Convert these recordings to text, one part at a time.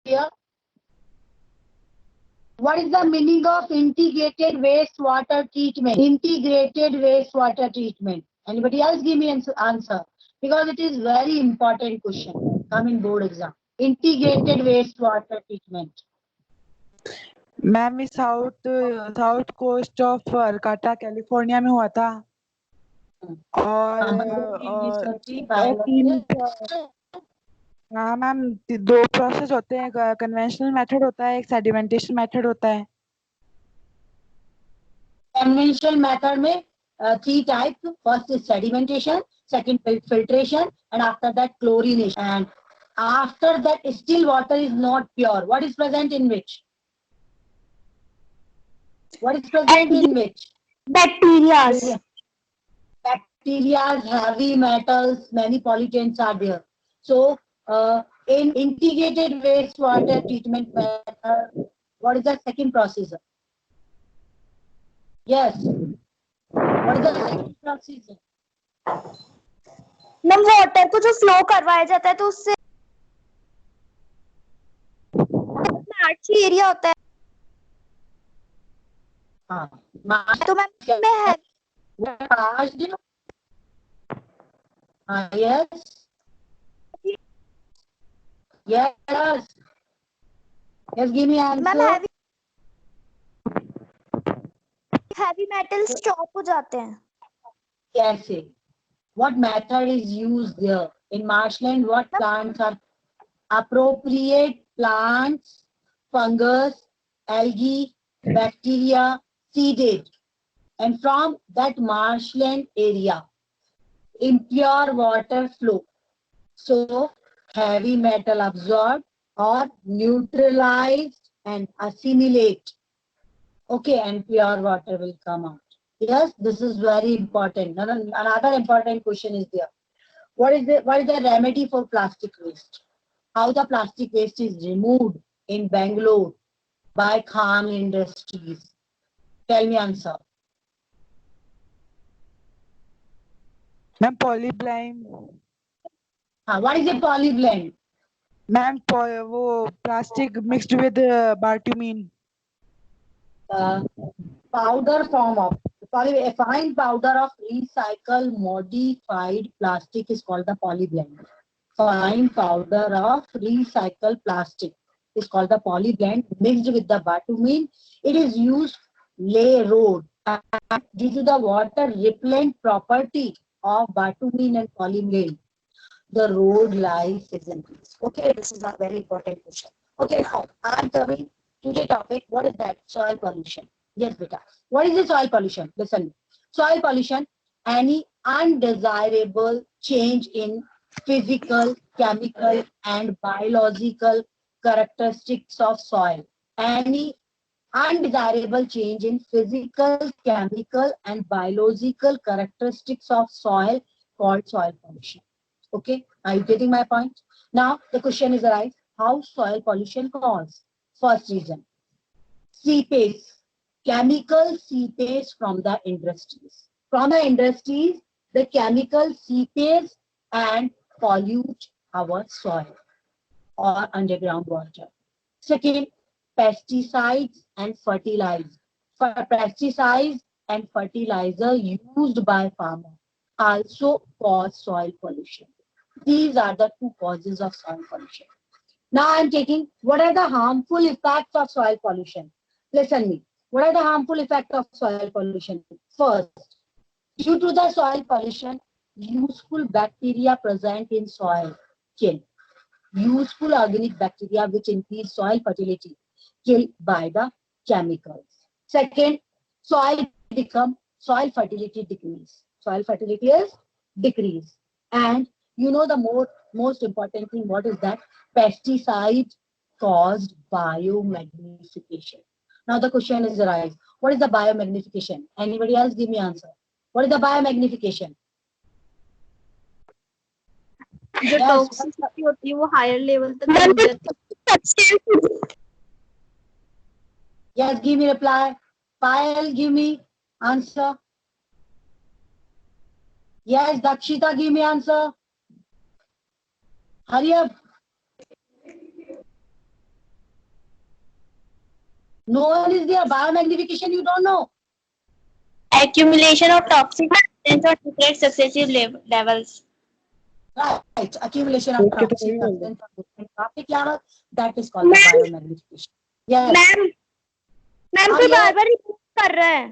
here? What is the meaning of integrated wastewater treatment? Integrated wastewater treatment. Anybody else give me an answer? Because it is very important question. Come in board exam. Integrated wastewater treatment. Ma'am south coast of Arcata California में हुआ था और हाँ ma'am, दो process होते हैं, conventional method होता है, एक सेडिमेंटेशन मेथड होता है। कन्वेंशनल मेथड में three types. First is sedimentation, second filtration, and after that chlorination. And after that, still water is not pure. What is present in which? What is present in which? Bacteria. Bacteria, heavy metals, many pollutants are there. So, in integrated wastewater treatment method, what is the second process? Yes. What is the second process? Ma'am water को जो flow करवाया जाता है तो उससे मार्ची area होता है। हाँ तो मैम मैं है yes. Yes. Yes, give me answer. Ma'am heavy metal stop हो जाते हैं। कैसे? What method is used there? In marshland, what plants are appropriate? Plants, fungus, algae, bacteria, seeded. And from that marshland area, impure water flow. So, heavy metal absorbed or neutralized and assimilate. Okay, and pure water will come out. Yes, this is very important. Another important question is there. What is the remedy for plastic waste? How the plastic waste is removed in Bangalore by Khan Industries? Tell me answer. Ma'am polyblend. हाँ, what is a polyblend? Ma'am वो plastic mixed with bitumen. Powder form of a fine powder of recycled modified plastic is called the polyblend. Fine powder of recycled plastic is called the polyblend mixed with the bitumen. It is used lay road due to the water repellent property of bitumen and polyblend. The road lies is increased. Okay, this is a very important question. Okay, now I'm coming to the topic. What is that? Soil pollution. Yes, beta. What is the soil pollution? Listen. Soil pollution, any undesirable change in physical, chemical, and biological characteristics of soil. Any undesirable change in physical, chemical, and biological characteristics of soil called soil pollution. Okay, are you getting my point? Now the question is arise, how soil pollution caused? First reason, seepage, chemical seepage from the industries. From the industries, the chemical seepage and pollute our soil or underground water. Second, pesticides and fertilizer. Pesticides and fertilizer used by farmers also cause soil pollution. These are the two causes of soil pollution. Now I am taking what are the harmful effects of soil pollution. Listen me. What are the harmful effects of soil pollution? First, due to the soil pollution, useful bacteria present in soil kill. Useful organic bacteria which increase soil fertility killed by the chemicals. Second, soil fertility decrease. Soil fertility is decrease. And you know the most important thing, what is that? Pesticide caused biomagnification. Now the question is arise, what is the biomagnification? Anybody else give me answer? What is the biomagnification? जो toxicity होती है वो higher level तक पहुंच जाती है। Yes, give me reply. Payal, give me answer. Yes, Dakshita, give me answer. Hurry up. No one is there. Biomagnification, you don't know. Accumulation of toxic substance on different successive levels. Right. Accumulation of Okay, तो toxic वही बोल दो। substance on different topic level. That is called the biomagnification. Yes. Ma'am हाँ, कोई ये बार-बार repeat कर रहा है।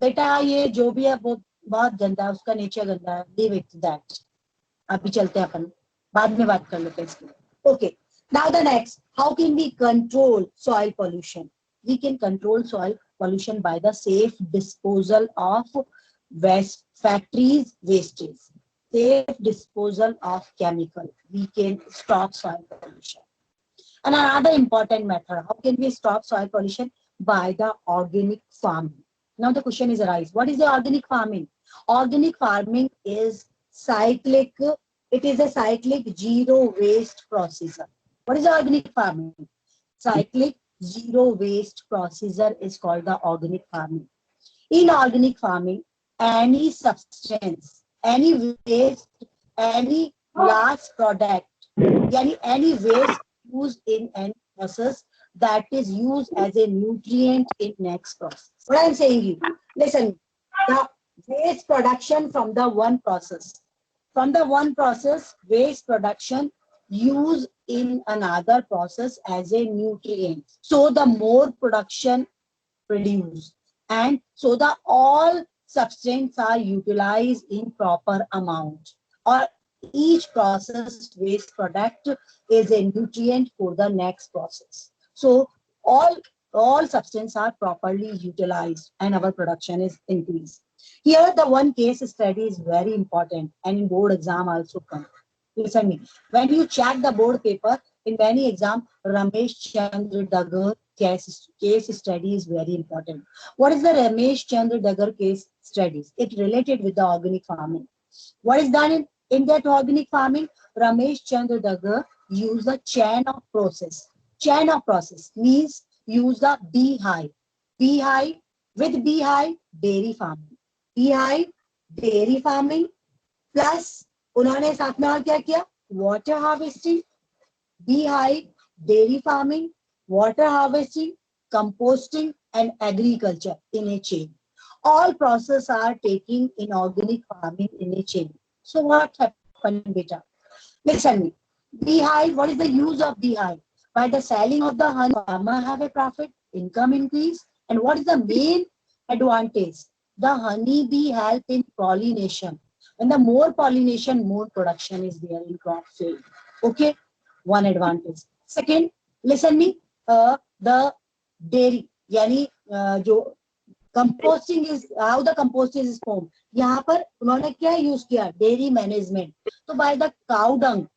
बेटा ये जो भी है वो बहुत गंदा है, उसका नेचर गंदा है. Leave it to that. अभी चलते हैं अपन, बाद में बात कर लेते हैं इसके. Okay. Now the next, how can we control soil pollution? We can control soil pollution by the safe disposal of waste, factories wastage, safe disposal of chemical. We can stop soil pollution. And another important method, how can we stop soil pollution? By the organic farming. Now the question is arise, what is the organic farming? Organic farming is cyclic, it is a cyclic zero waste procedure. What is the organic farming? Cyclic zero waste procedure is called the organic farming. In organic farming, any substance, any waste, any last product, any waste used in any process that is used as a nutrient in next process. What I'm saying you, listen, the waste production from the one process, waste production used in another process as a nutrient. So the more production produced, and so the all substances are utilized in proper amount, or each processed waste product is a nutrient for the next process. So all substances are properly utilized and our production is increased. Here the one case study is very important, and in board exam also come. Listen me. When you check the board paper in many exam, Ramesh Chandra Dagar case study is very important. What is the Ramesh Chandra Dagar case studies? It related with the organic farming. What is done in that organic farming? Ramesh Chandra Dagar use the chain of process. Chain of process means use the beehive. Beehive, with beehive, dairy farming. Beehive, dairy farming, plus उन्होंने साथ में और क्या किया? Water harvesting, beehive, dairy farming, water harvesting, composting, and agriculture in a chain. All processes are taking in organic farming in a chain. So what happened, beta? Listen me. Beehive, what is the use of beehive? By the selling of the honey, farmer have a profit, income increase. And what is the main advantage? The honey bee help in pollination. When the more pollination, more production is there in crop field. Okay, one advantage. Second, listen me. The dairy, यानी जो composting is how the composting is formed. यहाँ पर उन्होंने क्या use किया? Dairy management. So by the cow dung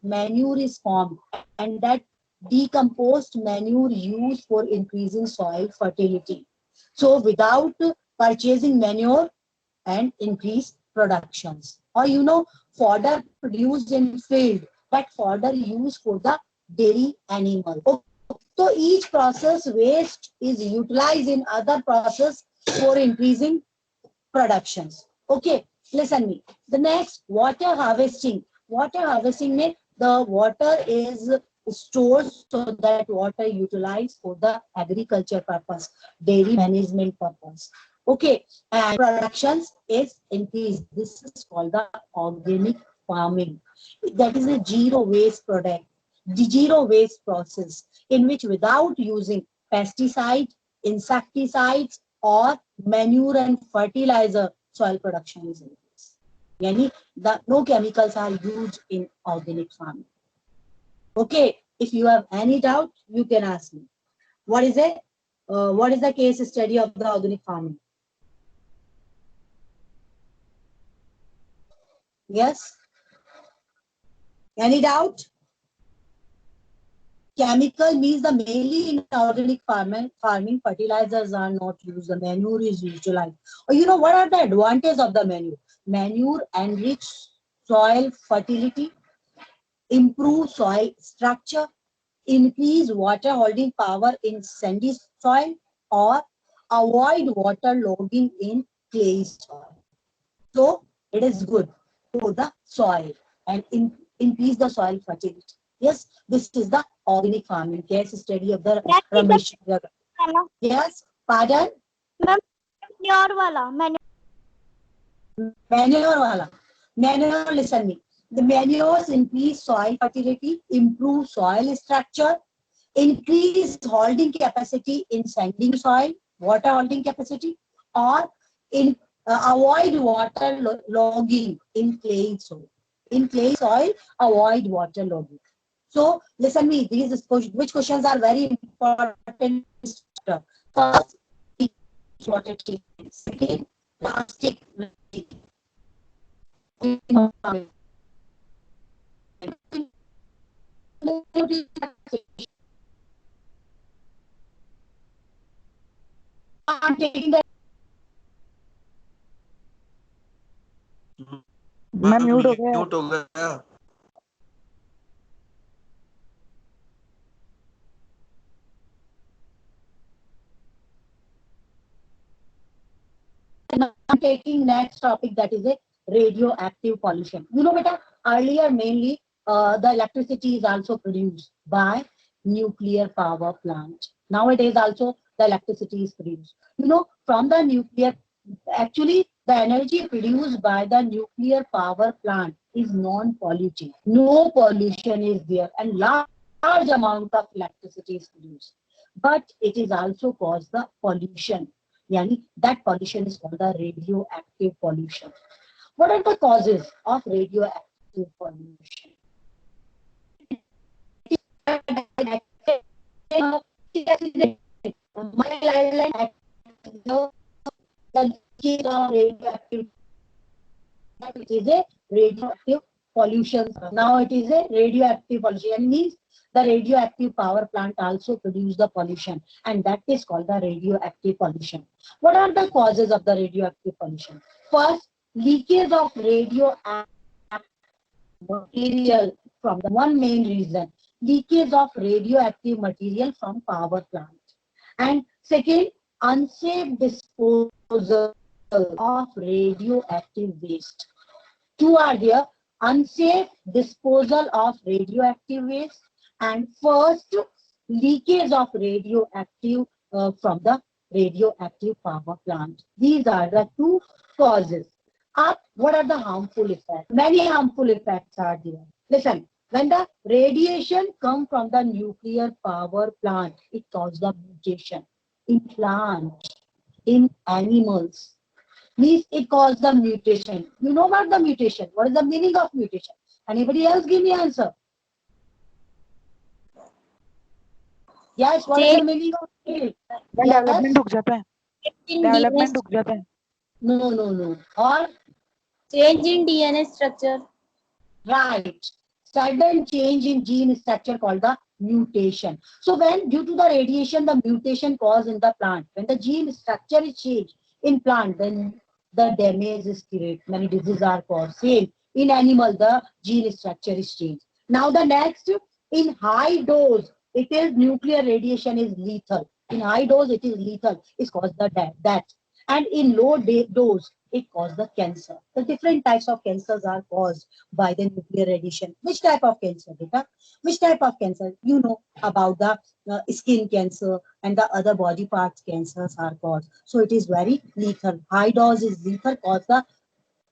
manure is formed, and that decomposed manure used for increasing soil fertility. So without purchasing manure and increase productions, or fodder produced in field, that fodder used for the dairy animal. So each process waste is utilized in other process for increasing productions. Okay, listen me. The next, water harvesting. Water harvesting means the water is stored so that water utilized for the agriculture purpose, dairy management purpose. Okay, and productions is increased. This is called the organic farming. That is a zero waste product, the zero waste process in which without using pesticides, insecticides, or manure and fertilizer, soil production is increased. Yani no chemicals are used in organic farming. Okay, if you have any doubt, you can ask me. What is the case study of the organic farming? Yes? Any doubt? Chemical means the mainly in organic farming fertilizers are not used. The manure is utilized. Or what are the advantages of the manure? Manure enrich soil fertility, improve soil structure, increase water holding power in sandy soil, or avoid water logging in clay soil. So it is good for the soil and increase the soil fertility. Yes, this is the organic farming case study of the That is Ramesh. वाला Yes, pardon? manure वाला Manure wala. Manure, listen me. The manures increase soil fertility, improve soil structure, increase holding capacity in sandy soil, water holding capacity, or in avoid water logging in clay soil. In clay soil, avoid water logging. So listen me. These which questions are very important. First, water treatment. Second, plastic. I'm taking the मैं mute हो गया mute हो गया I'm taking next topic, that is a radioactive pollution. You know, beta, earlier mainly the electricity is also produced by nuclear power plant. Nowadays also the electricity is produced. You know, from the nuclear, actually the energy produced by the nuclear power plant is non-polluting. No pollution is there, and large amount of electricity is produced. But it is also cause the pollution. Yani that pollution is called the radioactive pollution. What are the causes of radioactive pollution? It is a radioactive pollution. Now it is a radioactive pollution. Means the radioactive power plant also produce the pollution, and that is called the radioactive pollution. What are the causes of the radioactive pollution? First, leakage of radioactive material from the one main reason, leakage of radioactive material from power plant. And second, unsafe disposal of radioactive waste. Two are there, unsafe disposal of radioactive waste, and first, leakage of radioactive from the radioactive power plant. These are the two causes. What are the harmful effects? Many harmful effects are there. Listen, when the radiation comes from the nuclear power plant, it causes the mutation in plants, in animals. Means it causes the mutation. You know about the mutation? What is the meaning of mutation? Anybody else give me answer? Yes, what is the meaning of mutation? Development रुक जाता है in development DNA रुक जाता है No. Or change in DNA structure. right, sudden change in gene structure called the mutation. So when due to the radiation, the mutation caused in the plant, when the gene structure is changed in plant, then the damage is created. Many diseases are caused. Same in animal, the gene structure is changed. Now the next, in high dose, it is nuclear radiation is lethal. In high dose, it is lethal. It causes the death. And in low dose, it causes the cancer. The different types of cancers are caused by the nuclear radiation. Which type of cancer, beta? Which type of cancer? You know about the skin cancer and the other body parts cancers are caused. So it is very lethal. High dose is lethal, cause the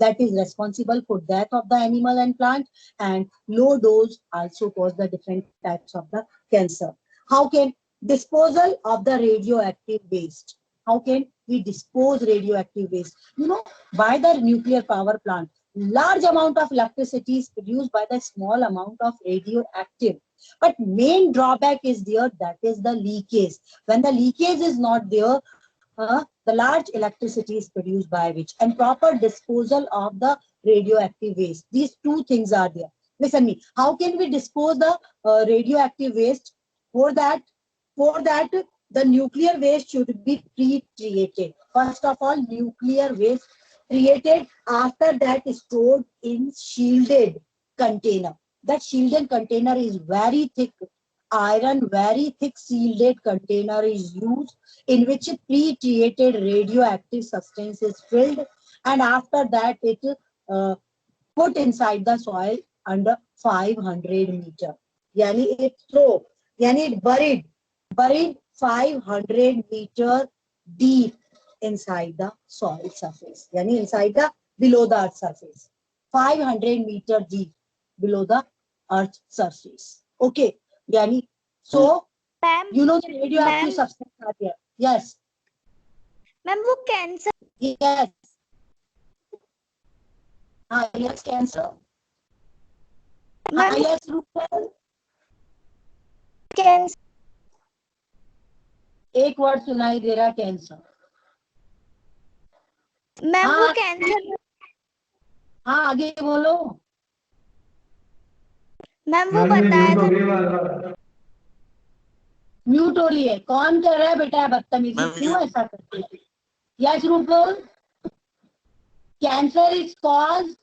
that is responsible for death of the animal and plant, and low dose also cause the different types of the cancer. How can disposal of the radioactive waste? How can we dispose radioactive waste? You know, by the nuclear power plant, large amount of electricity is produced by the small amount of radioactive. But main drawback is there, that is the leakage. When the leakage is not there, the large electricity is produced by which, and proper disposal of the radioactive waste. These two things are there. Listen me. How can we dispose the radioactive waste? For that, the nuclear waste should be pre-treated. First of all, nuclear waste treated. After that, stored in shielded container. That shielded container is very thick. Iron, very thick shielded container is used, in which pre-treated radioactive substance is filled, and after that it put inside the soil under 500 meter. यानी it throw, यानी it buried 500 meter deep inside the soil surface, यानी inside the below the earth surface, 500 meter deep below the earth surface. Okay, यानी so ma'am you know the radioactive ma'am substance are there. Yes, ma'am वो cancer yes. Yes, cancer. Ma'am Yes, Rupal. Cancer एक word सुनाई दे रहा, cancer. Ma'am वो हाँ, cancer हाँ आगे बोलो. मैम वो बताया था म्यूट हो रही है. कौन कर रहा है बेटा बदतमीजी, क्यों ऐसा करते हो? Yes Rupal. Cancer is cause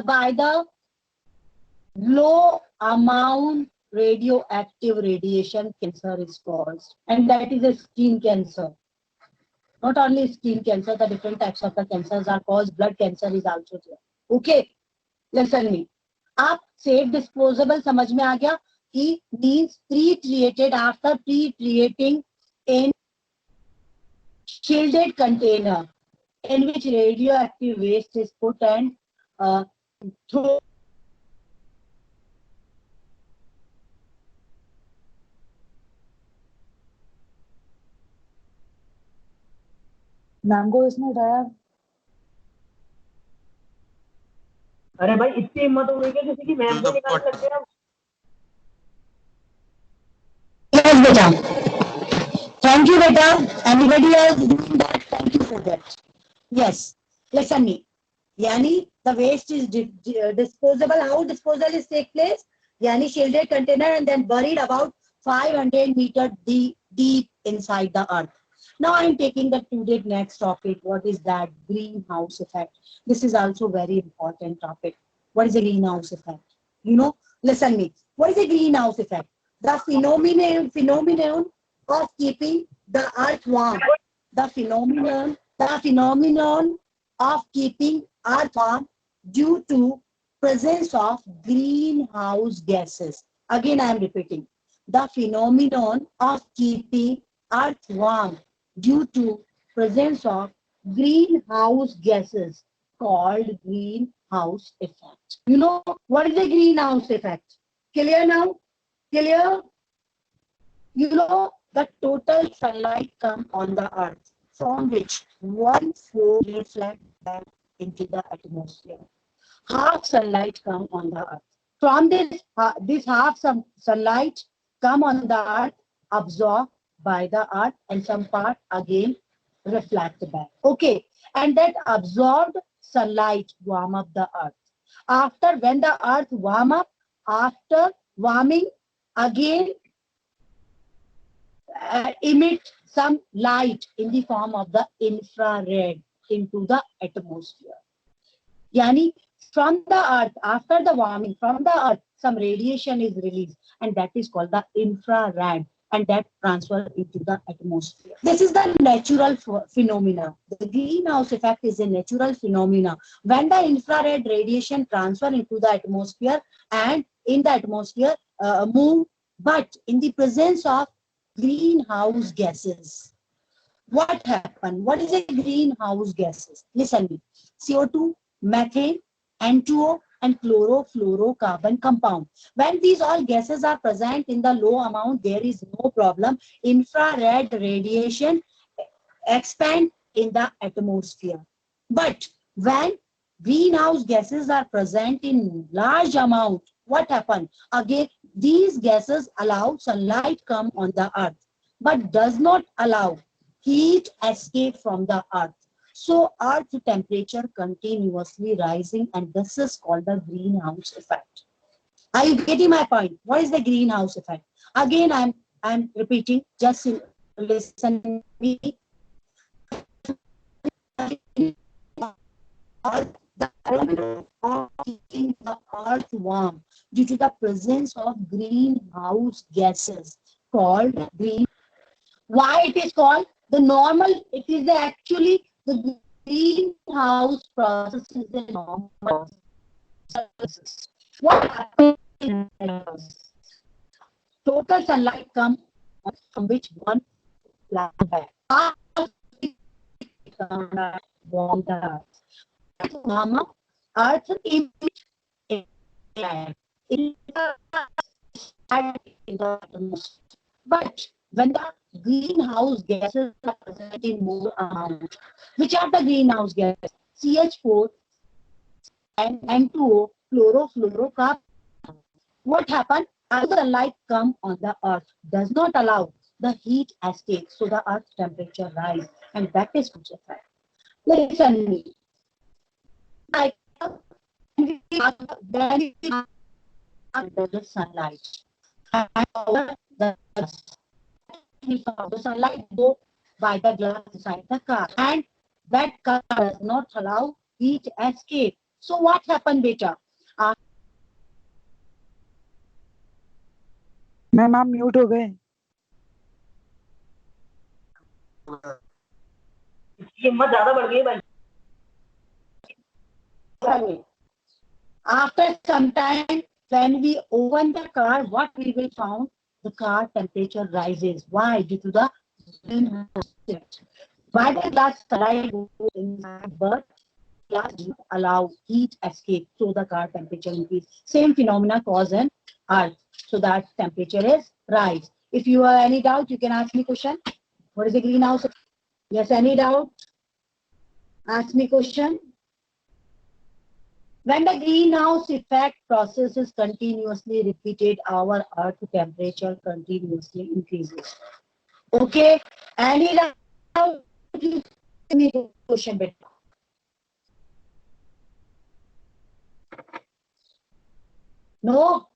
by the low amount radioactive radiation. Cancer is caused, and that is a skin cancer. Not only skin cancer, the different types of the cancers are caused. Blood cancer is also there. Okay, listen me. आप safe disposable समझ में आ गया कि means pre-treated, after pre-treating in shielded container in which radioactive waste is put and thrown. Mango इसने dia. अरे भाई इतनी हिम्मत हो गई क्या किसी की मैम को निकालने लग गया. Yes, beta. Thank you, beta. Anybody else doing that? Thank you for that. Yes. Listen me. Yani the waste is disposable. How disposal is take place? Yani shielded container and then buried about 500 meter deep inside the earth. Now I am taking the today next topic. What is that? Greenhouse effect. This is also very important topic. What is a greenhouse effect? You know, listen me. What is a greenhouse effect? The phenomenon of keeping the earth warm. The phenomenon of keeping earth warm due to presence of greenhouse gases. Again, I am repeating. The phenomenon of keeping earth warm due to presence of greenhouse gases called greenhouse effect. You know what is a greenhouse effect? Clear now? Clear? You know the total sunlight come on the earth, from which 1/4 reflect back into the atmosphere. Half sunlight come on the earth. From this half some sunlight come on the earth, absorbed by the earth, and some part again reflect back. Okay, and that absorbed sunlight warm up the earth. After when the earth warm up, after warming again emit some light in the form of the infrared into the atmosphere. Yani from the earth, after the warming from the earth, some radiation is released, and that is called the infrared, and that transfer into the atmosphere. This is the natural phenomena. The greenhouse effect is a natural phenomena when the infrared radiation transfer into the atmosphere and in the atmosphere move, but in the presence of greenhouse gases. What happened? What is a greenhouse gases? Listen me. CO2, methane, N2O, and chlorofluorocarbon compound. When these all gases are present in the low amount, there is no problem. Infrared radiation expand in the atmosphere. But when greenhouse gases are present in large amount, what happens? Again, these gases allow sunlight come on the earth, but does not allow heat escape from the earth. So earth temperature continuously rising, and this is called the greenhouse effect. Are you getting my point? What is the greenhouse effect? Again, I'm repeating, just listen to me. The phenomenon of keeping the earth warm due to the presence of greenhouse gases called green. Why it is called the normal? It is actually the greenhouse process is the normal process. What happens? total sunlight comes from which one plant back. Warm the earth. Warm up earth emit air. In the atmosphere. But when the greenhouse gases are present in more amount, which are the greenhouse gases? CH4 and N2O, chlorofluorocarbon. What happened? As the sunlight come on the earth, does not allow the heat escape, so the earth temperature rise, and that is future fact. Listen to me. Under the sunlight, and the sunlight go by the glass inside the car, and that car does not allow heat escape. So what happened, beta? Ma'am आप mute हो गए. हिम्मत ज्यादा बढ़ गई भाई. After some time, when we open the car, what we will find? The car temperature rises. Why? Due to the greenhouse effect. Why the glass sunlight goes inside, but glass does not allow heat escape, so the car temperature increase. Same phenomena cause in earth, so that temperature is rise. If you have any doubt, you can ask me question. What is the greenhouse? Yes, any doubt? Ask me question. When the greenhouse effect process is continuously repeated, our earth temperature continuously increases. Okay, any doubt? Any question, beta? No?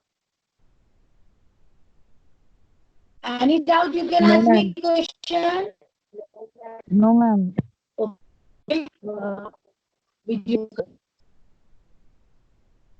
Any doubt, you can No, ask me ma'am. question. No, ma'am. Okay. Video.